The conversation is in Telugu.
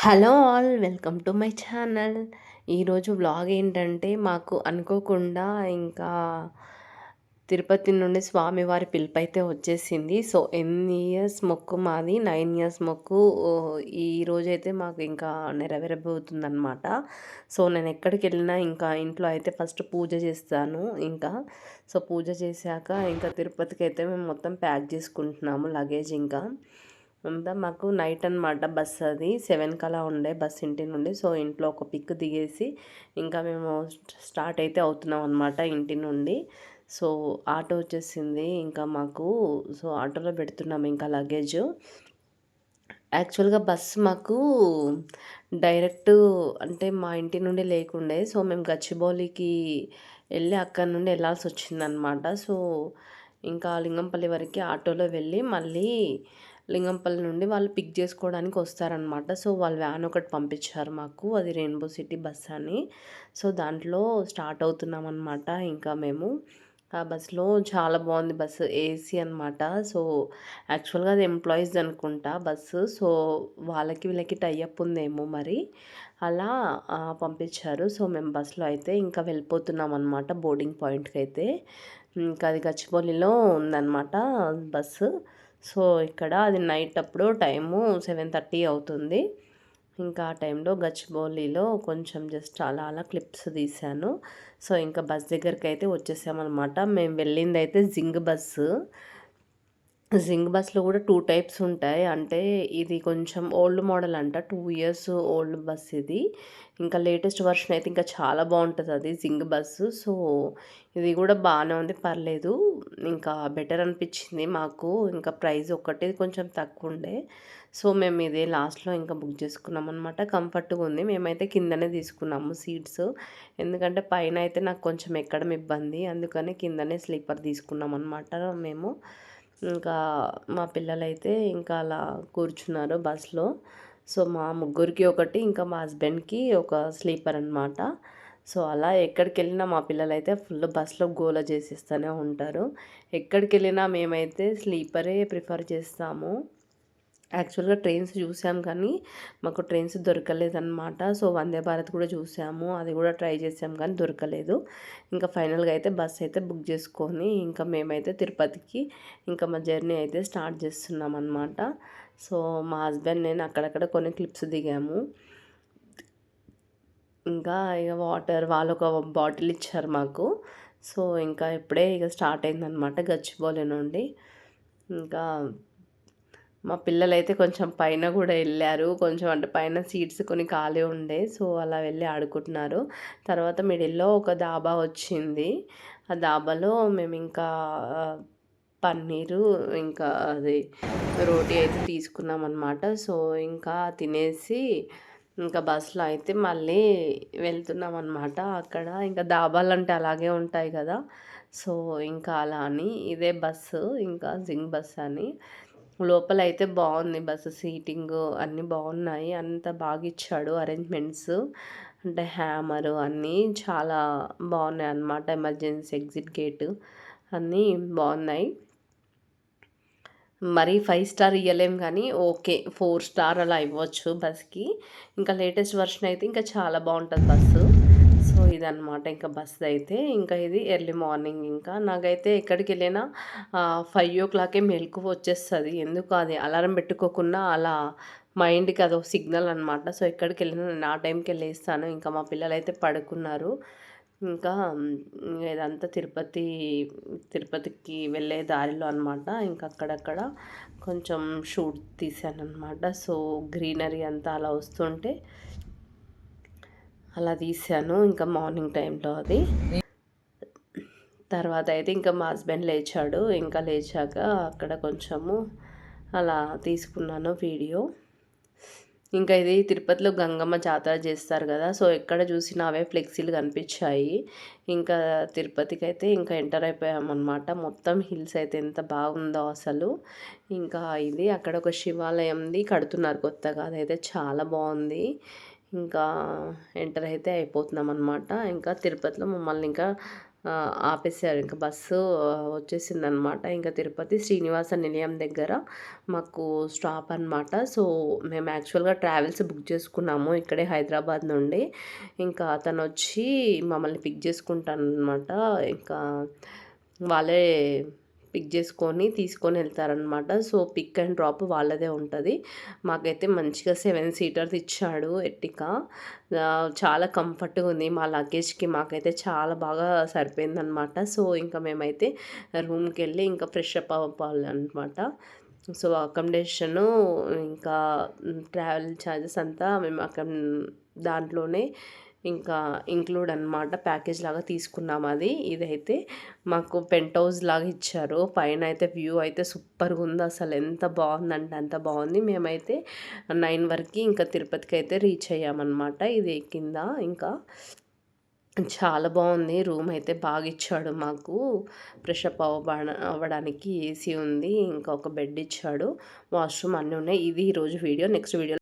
Hello all welcome to my channel. ఈరోజు వ్లాగ్ ఏంటంటే మాకు అనుకోకుండా ఇంకా తిరుపతి నుండి స్వామివారి పిలుపైతే వచ్చేసింది. సో ఎన్ని ఇయర్స్ మొక్కు మాది 9 ఇయర్స్ మొక్కు ఈ రోజైతే మాకు ఇంకా నెరవేరబోతుందనమాట. సో నేను ఎక్కడికి వెళ్ళినా ఇంకా ఇంట్లో అయితే ఫస్ట్ పూజ చేస్తాను. ఇంకా సో పూజ చేశాక ఇంకా తిరుపతికి అయితే మేము మొత్తం ప్యాక్ చేసుకుంటున్నాము లగేజ్. ఇంకా అంతా మాకు నైట్ అనమాట బస్, అది 7కి అలా ఉండే బస్ ఇంటి నుండి. సో ఇంట్లో ఒక పిక్ దిగేసి ఇంకా మేము స్టార్ట్ అయితే అవుతున్నాం అనమాట ఇంటి నుండి. సో ఆటో వచ్చేసింది ఇంకా మాకు. సో ఆటోలో పెడుతున్నాము ఇంకా లగేజ్. యాక్చువల్గా బస్ మాకు డైరెక్ట్ అంటే మా ఇంటి నుండి లేకుండే. సో మేము గచ్చిబౌలికి వెళ్ళి అక్కడి నుండి వెళ్ళాల్సి వచ్చిందనమాట. సో ఇంకా లింగంపల్లి వరకు ఆటోలో వెళ్ళి మళ్ళీ లింగంపల్లి నుండి వాళ్ళు పిక్ చేసుకోవడానికి వస్తారనమాట. సో వాళ్ళు వ్యాన్ ఒకటి పంపించారు మాకు, అది రెయిన్బో సిటీ బస్ అని. సో దాంట్లో స్టార్ట్ అవుతున్నాం అనమాట. ఇంకా మేము ఆ బస్సులో చాలా బాగుంది బస్సు, ఏసీ అనమాట. సో యాక్చువల్గా అది ఎంప్లాయీస్ అనుకుంటా బస్సు. సో వాళ్ళకి వీళ్ళకి టైఅప్ ఉందేమో మరి, అలా పంపించారు. సో మేము బస్సులో అయితే ఇంకా వెళ్ళిపోతున్నాం అనమాట బోర్డింగ్ పాయింట్కి అయితే. ఇంకా అది గచ్చిబౌలిలో ఉందన్నమాట బస్సు. సో ఇక్కడ అది నైట్ అప్పుడు టైము 7:30 అవుతుంది. ఇంకా ఆ టైంలో గచ్చిబౌలిలో కొంచెం జస్ట్ అలా అలా క్లిప్స్ తీశాను. సో ఇంకా బస్ దగ్గరికి అయితే వచ్చేసామన్నమాట. మేము వెళ్ళింది అయితే జింగ్ బస్సు. జింగ్ బస్‌లో కూడా 2 టైప్స్ ఉంటాయి. అంటే ఇది కొంచెం ఓల్డ్ మోడల్ అంట. 2 ఇయర్స్ ఓల్డ్ బస్ ఇది. ఇంకా లేటెస్ట్ వర్షన్ అయితే ఇంకా చాలా బాగుంటుంది అది జింగ్ బస్సు. సో ఇది కూడా బాగానే ఉంది, పర్లేదు. ఇంకా బెటర్ అనిపించింది మాకు. ఇంకా ప్రైస్ ఒక్కటి కొంచెం తక్కువ ఉండే. సో మేము ఇదే లాస్ట్‌లో ఇంకా బుక్ చేసుకున్నాం అనమాట. కంఫర్ట్‌గా ఉంది. మేమైతే కిందనే తీసుకున్నాము సీట్స్. ఎందుకంటే పైన అయితే నాకు కొంచెం ఎక్కడం ఇబ్బంది. అందుకని కిందనే స్లీపర్ తీసుకున్నాం అనమాట మేము. ఇంకా మా పిల్లలైతే ఇంకా అలా కూర్చున్నారు బస్లో. సో మా ముగ్గురికి ఒకటి, ఇంకా మా హస్బెండ్కి ఒక స్లీపర్ అనమాట. సో అలా ఎక్కడికి వెళ్ళినా మా పిల్లలైతే ఫుల్ బస్లో గోల చేసిస్తూనే ఉంటారు. ఎక్కడికి వెళ్ళినా మేమైతే స్లీపరే ప్రిఫర్ చేస్తాము. యాక్చువల్గా ట్రైన్స్ చూసాం కానీ మాకు ట్రైన్స్ దొరకలేదన్నమాట. సో వందే భారత్ కూడా చూసాము, అది కూడా ట్రై చేసాం కానీ దొరకలేదు. ఇంకా ఫైనల్గా అయితే బస్ అయితే బుక్ చేసుకొని ఇంకా మేమైతే తిరుపతికి ఇంకా మా జర్నీ అయితే స్టార్ట్ చేస్తున్నాం అన్నమాట. సో మా హస్బెండ్ నేను అక్కడక్కడ కొన్ని క్లిప్స్ దిగాము. ఇంకా ఇక వాటర్ వాళ్ళు ఒక బాటిల్ ఇచ్చారు మాకు. సో ఇంకా ఇప్పుడే ఇక స్టార్ట్ అయిందనమాట గచ్చిబౌలి నుండి. ఇంకా మా పిల్లలైతే కొంచెం పైన కూడా వెళ్ళారు. కొంచెం అంటే పైన సీట్స్ కొన్ని ఖాళీ ఉండే. సో అలా వెళ్ళి ఆడుకుంటున్నారు. తర్వాత మిడిల్లో ఒక దాబా వచ్చింది. ఆ దాబాలో మేము ఇంకా పన్నీరు ఇంకా అది రోటీ అయితే తీసుకున్నాం అనమాట. సో ఇంకా తినేసి ఇంకా బస్సులో అయితే మళ్ళీ వెళ్తున్నాం అనమాట. అక్కడ ఇంకా దాబాలంటే అలాగే ఉంటాయి కదా. సో ఇంకా అలా అని ఇదే బస్సు, ఇంకా జింగ్ బస్ అని. లోపలైతే బాగుంది బస్సు, సీటింగు అన్నీ బాగున్నాయి. అంత బాగా ఇచ్చాడు అరేంజ్మెంట్స్. అంటే హ్యామరు అన్నీ చాలా బాగున్నాయి అన్నమాట. ఎమర్జెన్సీ ఎగ్జిట్ గేటు అన్నీ బాగున్నాయి. మరి 5 స్టార్ ఇయ్యలేం కానీ ఓకే, 4 స్టార్ అలా ఇవ్వచ్చు బస్‌కి. ఇంకా లేటెస్ట్ వర్షన్ అయితే ఇంకా చాలా బాగుంటుంది బస్సు. సో ఇదనమాట ఇంకా బస్ అయితే. ఇంకా ఇది ఎర్లీ మార్నింగ్. ఇంకా నాకైతే ఎక్కడికి వెళ్ళినా 5:00కే మెలకువ వచ్చేస్తుంది. ఎందుకు అది అలారం పెట్టుకోకుండా అలా మైండ్‌కి అదొక సిగ్నల్ అనమాట. సో ఎక్కడికి వెళ్ళినా నేను ఆ టైంకే లేస్తాను. ఇంకా మా పిల్లలైతే పడుకున్నారు. ఇంకా ఇదంతా తిరుపతికి వెళ్ళే దారిలో అనమాట. ఇంకా అక్కడక్కడ కొంచెం షూట్ తీశాననమాట. సో గ్రీనరీ అంతా అలా వస్తుంటే అలా తీశాను ఇంకా మార్నింగ్ టైంలో అది. తర్వాత అయితే ఇంకా మా హస్బెండ్ లేచాడు. ఇంకా లేచాక అక్కడ కొంచెము అలా తీసుకున్నాను వీడియో. ఇంకా ఇది తిరుపతిలో గంగమ్మ జాతర చేస్తారు కదా. సో ఎక్కడ చూసినా అవే ఫ్లెక్సీలు కనిపించాయి. ఇంకా తిరుపతికి అయితే ఇంకా ఎంటర్ అయిపోయామన్నమాట. మొత్తం హిల్స్ అయితే ఎంత బాగుందో అసలు. ఇంకా ఇది అక్కడ ఒక శివాలయంది కడుతున్నారు కొత్తగా, అదైతే చాలా బాగుంది. ఇంకా ఎంటర్ అయితే అయిపోతున్నాం అనమాట. ఇంకా తిరుపతిలో మమ్మల్ని ఇంకా ఆపేసారు. ఇంక బస్సు వచ్చేసిందనమాట. ఇంక తిరుపతి శ్రీనివాస నిలయం దగ్గర మాకు స్టాప్ అనమాట. సో, మేము యాక్చువల్‌గా ట్రావెల్స్ బుక్ చేసుకున్నాము ఇక్కడే హైదరాబాద్ నుండి. ఇంకా అతనొచ్చి మమ్మల్ని పిక్ చేసుకుంటాననమాట. ఇంకా వాళ్ళే పిక్ చేసుకొని తీసుకొనెళ్తారనమాట. సో, పిక్ అండ్ డ్రాప్ వాళ్ళదే ఉంటది. మాకైతే మంచిగా 7 సీటర్స్ ఇచ్చాడు ఎర్టిగా. చాలా కంఫర్ట్‌గా ఉంది. మా లగేజ్‌కి మాకైతే చాలా బాగా సరిపోయిందనమాట. సో, ఇంకా మేమైతే రూమ్‌కెళ్ళి ఇంకా ఫ్రెష్ అప్ అవ్వాలనమాట. సో, అకామిడేషను ఇంకా ట్రావెల్ చార్జెస్ అంతా మేము దాంట్లోనే ఇంకా ఇంక్లూడ్ అనమాట. ప్యాకేజ్ లాగా తీసుకున్నాం అది. ఇదైతే మాకు పెంట్ హౌస్ లాగా ఇచ్చారు. పైనయితే వ్యూ అయితే సూపర్‌గుంది అసలు. ఎంత బావుందంటే అంత బావుంది. మేమైతే 9 వరకి ఇంకా తిరుపతికైతే రీచ్ అయ్యామనమాట. ఇది కింద ఇంకా చాలా బావుంది. రూమ్ అయితే బాగిచ్చాడు మాకు. ఫ్రెష్ అప్ అవ్వడానికి ఏసీ ఉంది. ఇంకా ఒక బెడ్ ఇచ్చాడు. వాష్‌రూమ్ అన్నీ ఉన్నాయి. ఇది ఈరోజు వీడియో. Next video